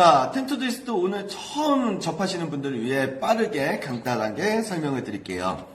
자, 텐투두리스트 오늘 처음 접하시는 분들을 위해 빠르게 간단하게 설명을 드릴게요.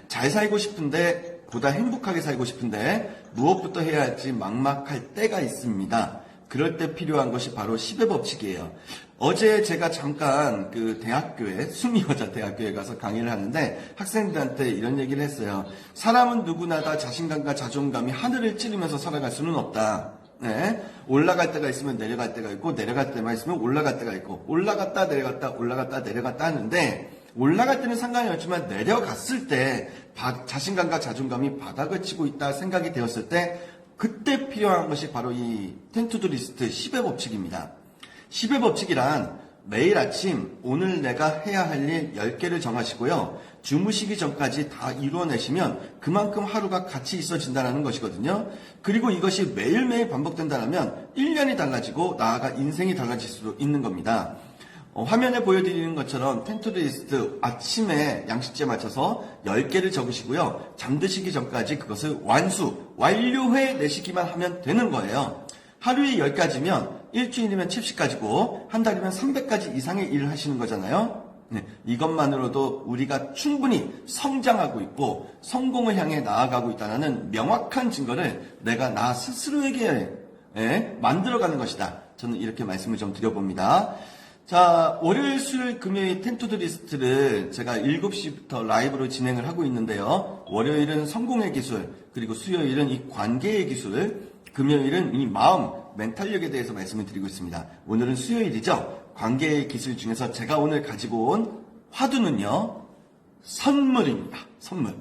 잘 살고 싶은데 보다 행복하게 살고 싶은데 무엇부터 해야 할지 막막할 때가 있습니다. 그럴 때 필요한 것이 바로 10의 법칙이에요. 어제 제가 잠깐 그 대학교에, 수미여자 대학교에 가서 강의를 하는데 학생들한테 이런 얘기를 했어요. 사람은 누구나 다 자신감과 자존감이 하늘을 찌르면서 살아갈 수는 없다. 네. 올라갈 때가 있으면 내려갈 때가 있고, 내려갈 때만 있으면 올라갈 때가 있고, 올라갔다 내려갔다 올라갔다 내려갔다 하는데, 올라갈 때는 상관이 없지만 내려갔을 때 자신감과 자존감이 바닥을 치고 있다 생각이 되었을 때 그때 필요한 것이 바로 이 텐투두리스트 10의 법칙입니다. 10의 법칙이란 매일 아침 오늘 내가 해야 할 일 10개를 정하시고요. 주무시기 전까지 다 이루어내시면 그만큼 하루가 가치 있어진다는 것이거든요. 그리고 이것이 매일매일 반복된다면 1년이 달라지고 나아가 인생이 달라질 수도 있는 겁니다. 화면에 보여드리는 것처럼 텐투두리스트 아침에 양식지에 맞춰서 10개를 적으시고요. 잠드시기 전까지 그것을 완료해 내시기만 하면 되는 거예요. 하루에 10가지면 일주일이면 70가지고 한 달이면 300가지 이상의 일을 하시는 거잖아요. 네, 이것만으로도 우리가 충분히 성장하고 있고 성공을 향해 나아가고 있다는 명확한 증거를 내가 나 스스로에게 만들어가는 것이다. 저는 이렇게 말씀을 좀 드려봅니다. 자, 월요일, 수요일, 금요일 텐투두리스트를 제가 7시부터 라이브로 진행을 하고 있는데요. 월요일은 성공의 기술, 그리고 수요일은 이 관계의 기술, 금요일은 이 마음, 멘탈력에 대해서 말씀을 드리고 있습니다. 오늘은 수요일이죠. 관계의 기술 중에서 제가 오늘 가지고 온 화두는요, 선물입니다. 선물.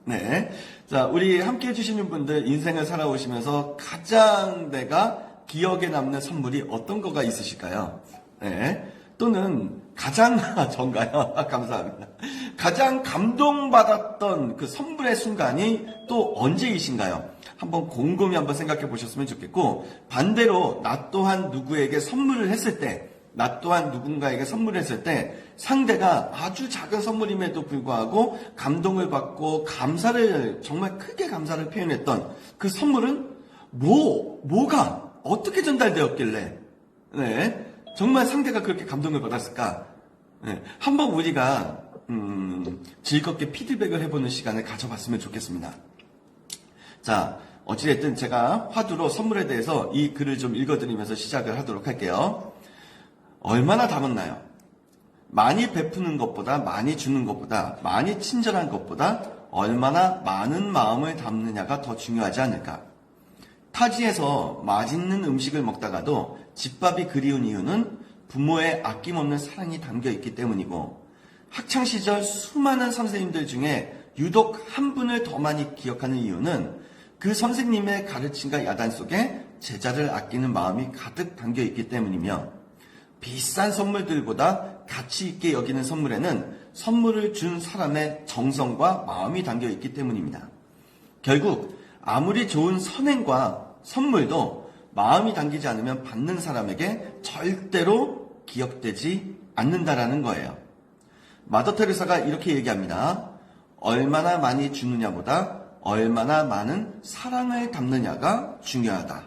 네. 자, 우리 함께 해주시는 분들 인생을 살아오시면서 가장 내가 기억에 남는 선물이 어떤 거가 있으실까요? 네. 또는 가장, 전가요? 감사합니다. 가장 감동받았던 그 선물의 순간이 또 언제이신가요? 한번 곰곰이 한번 생각해 보셨으면 좋겠고, 반대로 나 또한 누구에게 선물을 했을 때, 나 또한 누군가에게 선물을 했을 때 상대가 아주 작은 선물임에도 불구하고 감동을 받고 감사를, 정말 크게 감사를 표현했던 그 선물은 뭐가 어떻게 전달되었길래 네, 정말 상대가 그렇게 감동을 받았을까? 네, 한번 우리가 즐겁게 피드백을 해보는 시간을 가져봤으면 좋겠습니다. 자, 어찌됐든 제가 화두로 선물에 대해서 이 글을 좀 읽어드리면서 시작을 하도록 할게요. 얼마나 담았나요? 많이 베푸는 것보다, 많이 주는 것보다, 많이 친절한 것보다 얼마나 많은 마음을 담느냐가 더 중요하지 않을까? 타지에서 맛있는 음식을 먹다가도 집밥이 그리운 이유는 부모의 아낌없는 사랑이 담겨 있기 때문이고, 학창시절 수많은 선생님들 중에 유독 한 분을 더 많이 기억하는 이유는 그 선생님의 가르침과 야단 속에 제자를 아끼는 마음이 가득 담겨 있기 때문이며, 비싼 선물들보다 가치 있게 여기는 선물에는 선물을 준 사람의 정성과 마음이 담겨 있기 때문입니다. 결국 아무리 좋은 선행과 선물도 마음이 담기지 않으면 받는 사람에게 절대로 기억되지 않는다라는 거예요. 마더 테레사가 이렇게 얘기합니다. 얼마나 많이 주느냐보다 얼마나 많은 사랑을 담느냐가 중요하다.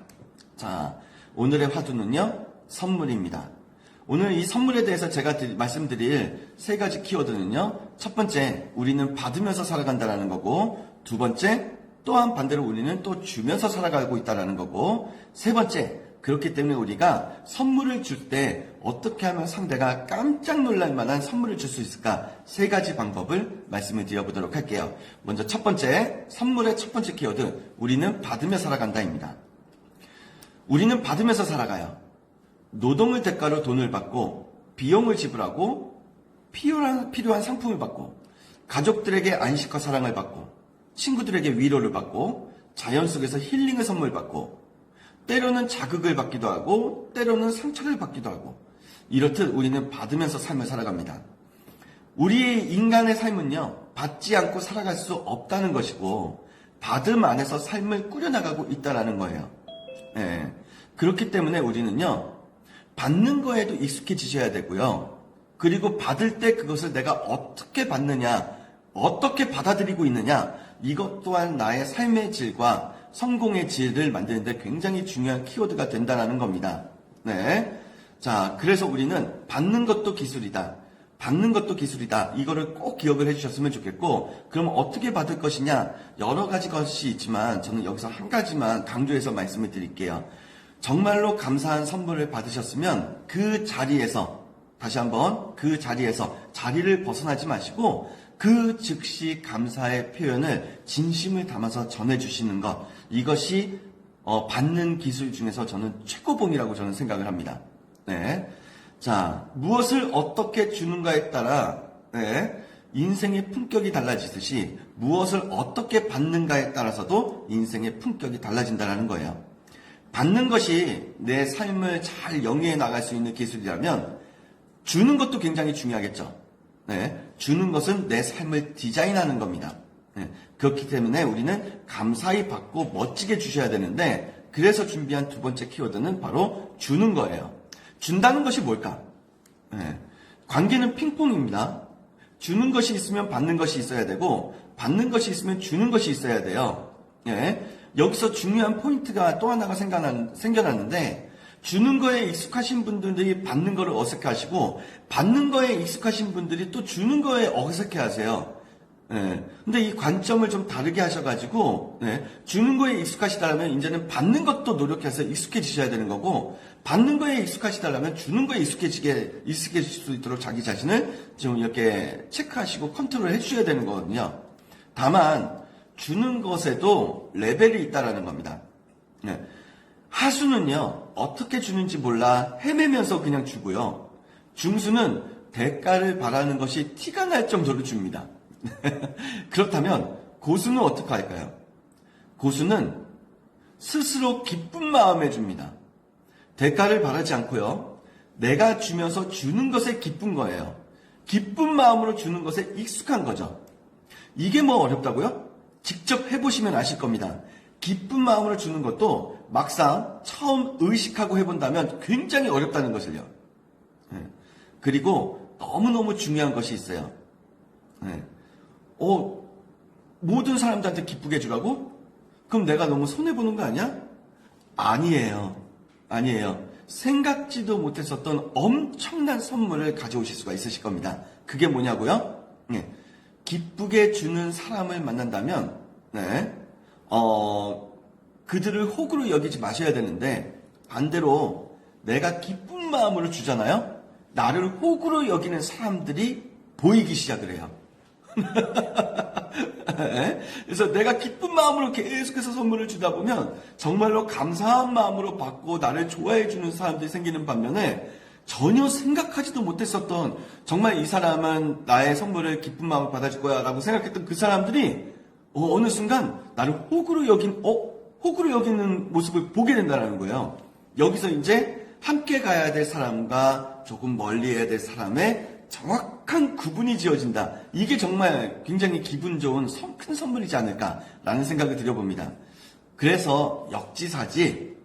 자, 오늘의 화두는요, 선물입니다. 오늘 이 선물에 대해서 제가 말씀드릴 3가지 키워드는요, 첫 번째, 우리는 받으면서 살아간다는 거고, 두 번째, 또한 반대로 우리는 또 주면서 살아가고 있다는 거고, 세 번째, 그렇기 때문에 우리가 선물을 줄 때 어떻게 하면 상대가 깜짝 놀랄 만한 선물을 줄 수 있을까? 3가지 방법을 말씀을 드려보도록 할게요. 먼저 첫 번째, 선물의 첫 번째 키워드, 우리는 받으며 살아간다입니다. 우리는 받으면서 살아가요. 노동을 대가로 돈을 받고, 비용을 지불하고, 필요한 상품을 받고, 가족들에게 안식과 사랑을 받고, 친구들에게 위로를 받고, 자연 속에서 힐링을 선물 받고, 때로는 자극을 받기도 하고, 때로는 상처를 받기도 하고, 이렇듯 우리는 받으면서 삶을 살아갑니다. 우리 인간의 삶은요, 받지 않고 살아갈 수 없다는 것이고, 받음 안에서 삶을 꾸려나가고 있다는 거예요. 네. 그렇기 때문에 우리는요, 받는 거에도 익숙해지셔야 되고요. 그리고 받을 때 그것을 내가 어떻게 받느냐, 어떻게 받아들이고 있느냐, 이것 또한 나의 삶의 질과 성공의 질을 만드는데 굉장히 중요한 키워드가 된다는 겁니다. 네. 자, 그래서 우리는 받는 것도 기술이다. 받는 것도 기술이다. 이거를 꼭 기억을 해주셨으면 좋겠고, 그럼 어떻게 받을 것이냐? 여러 가지 것이 있지만 저는 여기서 한 가지만 강조해서 말씀을 드릴게요. 정말로 감사한 선물을 받으셨으면 그 자리에서, 다시 한번 그 자리에서 자리를 벗어나지 마시고 그 즉시 감사의 표현을 진심을 담아서 전해주시는 것, 이것이 받는 기술 중에서 저는 최고봉이라고 저는 생각을 합니다. 네. 자, 무엇을 어떻게 주는가에 따라 인생의 품격이 달라지듯이 무엇을 어떻게 받는가에 따라서도 인생의 품격이 달라진다는 거예요. 받는 것이 내 삶을 잘 영위해 나갈 수 있는 기술이라면 주는 것도 굉장히 중요하겠죠. 주는 것은 내 삶을 디자인하는 겁니다. 그렇기 때문에 우리는 감사히 받고 멋지게 주셔야 되는데, 그래서 준비한 두 번째 키워드는 바로 주는 거예요. 준다는 것이 뭘까? 관계는 핑퐁입니다. 주는 것이 있으면 받는 것이 있어야 되고, 받는 것이 있으면 주는 것이 있어야 돼요. 여기서 중요한 포인트가 또 하나가 생겨났는데, 주는 거에 익숙하신 분들이 받는 거를 어색해하시고, 받는 거에 익숙하신 분들이 또 주는 거에 어색해하세요. 근데 이 관점을 좀 다르게 하셔가지고, 주는 거에 익숙하시다면 이제는 받는 것도 노력해서 익숙해지셔야 되는 거고, 받는 거에 익숙하시다면 주는 거에 익숙해질 수 있도록 자기 자신을 좀 이렇게 체크하시고 컨트롤 해주셔야 되는 거거든요. 다만 주는 것에도 레벨이 있다라는 겁니다. 하수는요, 어떻게 주는지 몰라 헤매면서 그냥 주고요. 중수는 대가를 바라는 것이 티가 날 정도로 줍니다. 그렇다면 고수는 어떻게 할까요? 고수는 스스로 기쁜 마음에 줍니다. 대가를 바라지 않고요. 내가 주면서 주는 것에 기쁜 거예요. 기쁜 마음으로 주는 것에 익숙한 거죠. 이게 뭐 어렵다고요? 직접 해보시면 아실 겁니다. 기쁜 마음으로 주는 것도 막상 처음 의식하고 해본다면 굉장히 어렵다는 것을요. 그리고 너무너무 중요한 것이 있어요. 모든 사람들한테 기쁘게 해주라고? 그럼 내가 너무 손해보는 거 아니야? 아니에요. 생각지도 못했었던 엄청난 선물을 가져오실 수가 있으실 겁니다. 그게 뭐냐고요? 기쁘게 주는 사람을 만난다면, 그들을 호구로 여기지 마셔야 되는데, 반대로 내가 기쁜 마음으로 주잖아요? 나를 호구로 여기는 사람들이 보이기 시작을 해요. 그래서 내가 기쁜 마음으로 계속해서 선물을 주다 보면 정말로 감사한 마음으로 받고 나를 좋아해 주는 사람들이 생기는 반면에, 전혀 생각하지도 못했었던, 정말 이 사람은 나의 선물을 기쁜 마음으로 받아줄 거야 라고 생각했던 그 사람들이 어느 순간 나를 호구로 여기는 모습을 보게 된다는 거예요. 여기서 이제 함께 가야 될 사람과 조금 멀리 해야 될 사람의 정확한 구분이 지어진다. 이게 정말 굉장히 기분 좋은 큰 선물이지 않을까라는 생각을 드려봅니다. 그래서 역지사지,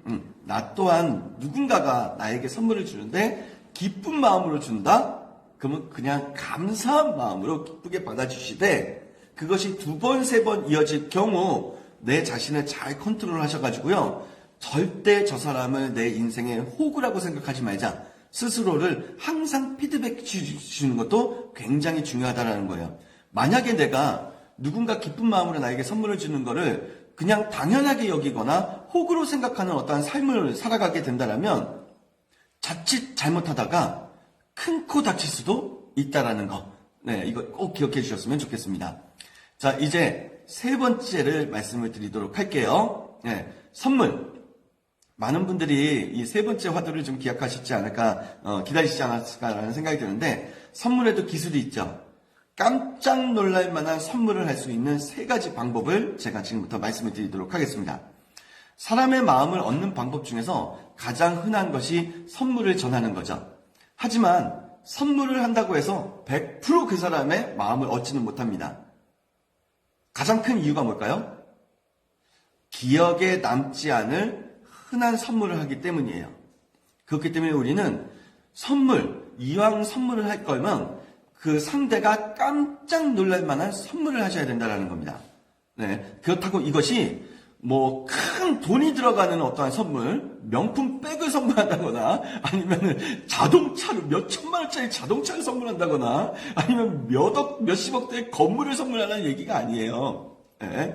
나 또한 누군가가 나에게 선물을 주는데 기쁜 마음으로 준다? 그러면 그냥 감사한 마음으로 기쁘게 받아주시되, 그것이 두 번, 세 번 이어질 경우 내 자신을 잘 컨트롤 하셔가지고요. 절대 저 사람을 내 인생의 호구라고 생각하지 말자. 스스로를 항상 피드백 주시는 것도 굉장히 중요하다는 거예요. 만약에 내가 누군가 기쁜 마음으로 나에게 선물을 주는 거를 그냥 당연하게 여기거나 호구로 생각하는 어떠한 삶을 살아가게 된다면 자칫 잘못하다가 큰 코 다칠 수도 있다라는 거. 이거 꼭 기억해 주셨으면 좋겠습니다. 자, 이제 세 번째를 말씀을 드리도록 할게요. 선물. 많은 분들이 이 세 번째 화두를 좀 기억하시지 않을까, 기다리시지 않았을까라는 생각이 드는데, 선물에도 기술이 있죠. 깜짝 놀랄 만한 선물을 할 수 있는 세 가지 방법을 제가 지금부터 말씀을 드리도록 하겠습니다. 사람의 마음을 얻는 방법 중에서 가장 흔한 것이 선물을 전하는 거죠. 하지만 선물을 한다고 해서 100% 그 사람의 마음을 얻지는 못합니다. 가장 큰 이유가 뭘까요? 기억에 남지 않을 흔한 선물을 하기 때문이에요. 그렇기 때문에 우리는 이왕 선물을 할 거면 그 상대가 깜짝 놀랄 만한 선물을 하셔야 된다는 겁니다. 그렇다고 이것이 뭐 큰 돈이 들어가는 어떠한 선물, 명품 백을 선물한다거나 아니면은 자동차를 몇 천만 원짜리 자동차를 선물한다거나 아니면 몇십억대의 건물을 선물하는 얘기가 아니에요. 예.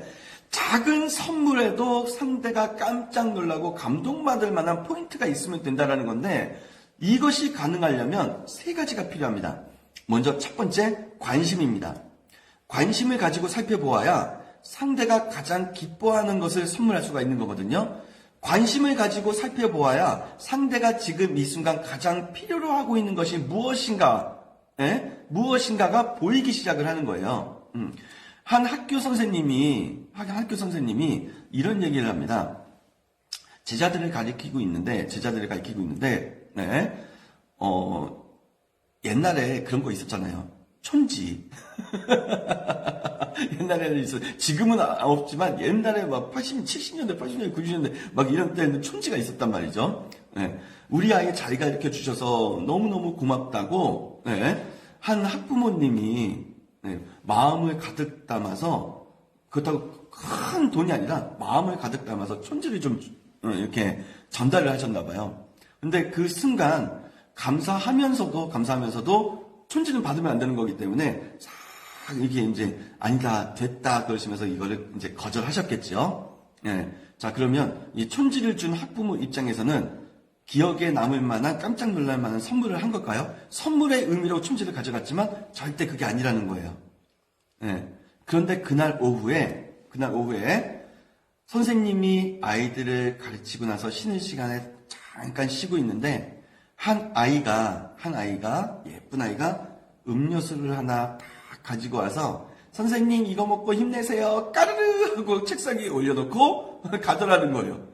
작은 선물에도 상대가 깜짝 놀라고 감동받을 만한 포인트가 있으면 된다라는 건데 이것이 가능하려면 세 가지가 필요합니다. 먼저 첫 번째, 관심입니다. 관심을 가지고 살펴보아야 상대가 가장 기뻐하는 것을 선물할 수가 있는 거거든요. 관심을 가지고 살펴보아야 상대가 지금 이 순간 가장 필요로 하고 있는 것이 무엇인가가 보이기 시작을 하는 거예요. 한 학교 선생님이 이런 얘기를 합니다. 제자들을 가리키고 있는데, 옛날에 그런 거 있었잖아요. 촌지. 옛날에는 있어. 지금은 없지만 옛날에 막 70년대, 80년대, 90년대 막 이런 때는 촌지가 있었단 말이죠. 네. 우리 아이 잘 가르쳐 주셔서 너무너무 고맙다고 한 학부모님이 마음을 가득 담아서 그렇다고 큰 돈이 아니라 마음을 가득 담아서 촌지를 좀 이렇게 전달을 하셨나 봐요. 근데 그 순간 감사하면서도 촌지는 받으면 안 되는 거기 때문에 이게 이제 아니다 됐다 그러시면서 이거를 이제 거절하셨겠죠. 예. 자, 그러면 이 촌지를 준 학부모 입장에서는 기억에 남을 만한 깜짝 놀랄 만한 선물을 한 걸까요? 선물의 의미로 촌지를 가져갔지만 절대 그게 아니라는 거예요. 예. 그런데 그날 오후에 선생님이 아이들을 가르치고 나서 쉬는 시간에 잠깐 쉬고 있는데 한 아이가 예쁜 아이가 음료수를 하나 딱 가지고 와서 선생님 이거 먹고 힘내세요 까르르 하고 책상 위에 올려놓고 가더라는 거예요.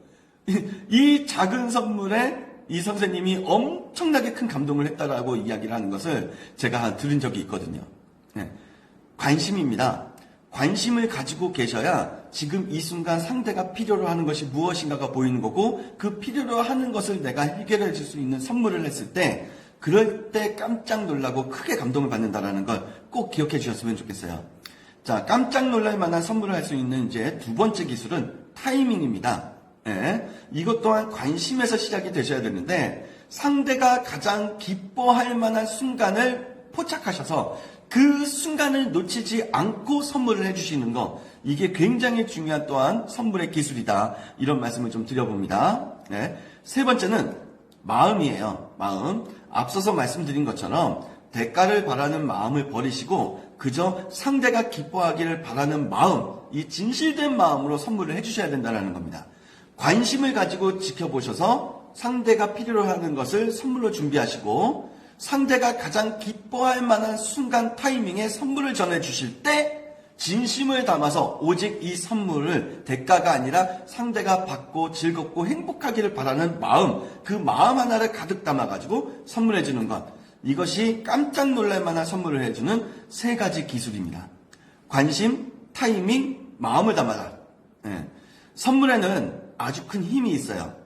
이 작은 선물에 이 선생님이 엄청나게 큰 감동을 했다라고 이야기를 하는 것을 제가 들은 적이 있거든요. 네. 관심입니다. 관심을 가지고 계셔야 지금 이 순간 상대가 필요로 하는 것이 무엇인가가 보이는 거고 그 필요로 하는 것을 내가 해결해 줄 수 있는 선물을 했을 때 그럴 때 깜짝 놀라고 크게 감동을 받는다라는 걸 꼭 기억해 주셨으면 좋겠어요. 자, 깜짝 놀랄 만한 선물을 할 수 있는 이제 두 번째 기술은 타이밍입니다. 예, 이것 또한 관심에서 시작이 되셔야 되는데 상대가 가장 기뻐할 만한 순간을 포착하셔서 그 순간을 놓치지 않고 선물을 해주시는 거 이게 굉장히 중요한 또한 선물의 기술이다 이런 말씀을 좀 드려봅니다. 네. 세 번째는 마음이에요. 마음. 앞서서 말씀드린 것처럼 대가를 바라는 마음을 버리시고 그저 상대가 기뻐하기를 바라는 마음 이 진실된 마음으로 선물을 해주셔야 된다는 겁니다. 관심을 가지고 지켜보셔서 상대가 필요로 하는 것을 선물로 준비하시고 상대가 가장 기뻐할 만한 순간 타이밍에 선물을 전해주실 때 진심을 담아서 오직 이 선물을 대가가 아니라 상대가 받고 즐겁고 행복하기를 바라는 마음 그 마음 하나를 가득 담아가지고 선물해주는 것 이것이 깜짝 놀랄 만한 선물을 해주는 세 가지 기술입니다. 관심, 타이밍, 마음을 담아라. 네. 선물에는 아주 큰 힘이 있어요.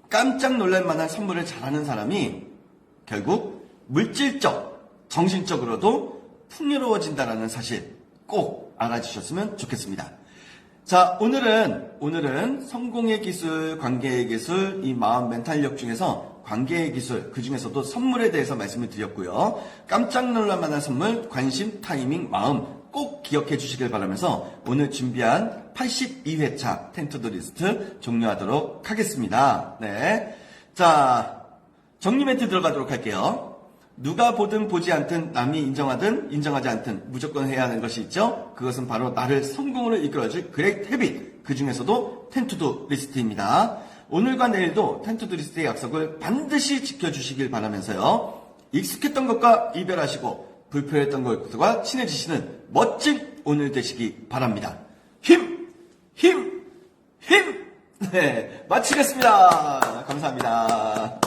깜짝 놀랄 만한 선물을 잘하는 사람이 결국 물질적, 정신적으로도 풍요로워진다는 사실 꼭 알아주셨으면 좋겠습니다. 자, 오늘은 성공의 기술, 관계의 기술, 이 마음 멘탈력 중에서 관계의 기술, 그 중에서도 선물에 대해서 말씀을 드렸고요. 깜짝 놀랄 만한 선물, 관심, 타이밍, 마음 꼭 기억해 주시길 바라면서 오늘 준비한 82회차 텐투드 리스트 종료하도록 하겠습니다. 네. 자, 정리 멘트 들어가도록 할게요. 누가 보든 보지 않든 남이 인정하든 인정하지 않든 무조건 해야 하는 것이 있죠. 그것은 바로 나를 성공으로 이끌어줄 그레이트 헤빗 그 중에서도 텐투드 리스트입니다. 오늘과 내일도 텐투드 리스트의 약속을 반드시 지켜주시길 바라면서요. 익숙했던 것과 이별하시고 불편했던 것과 친해지시는 멋진 오늘 되시기 바랍니다. 힘! 네, 마치겠습니다. 감사합니다.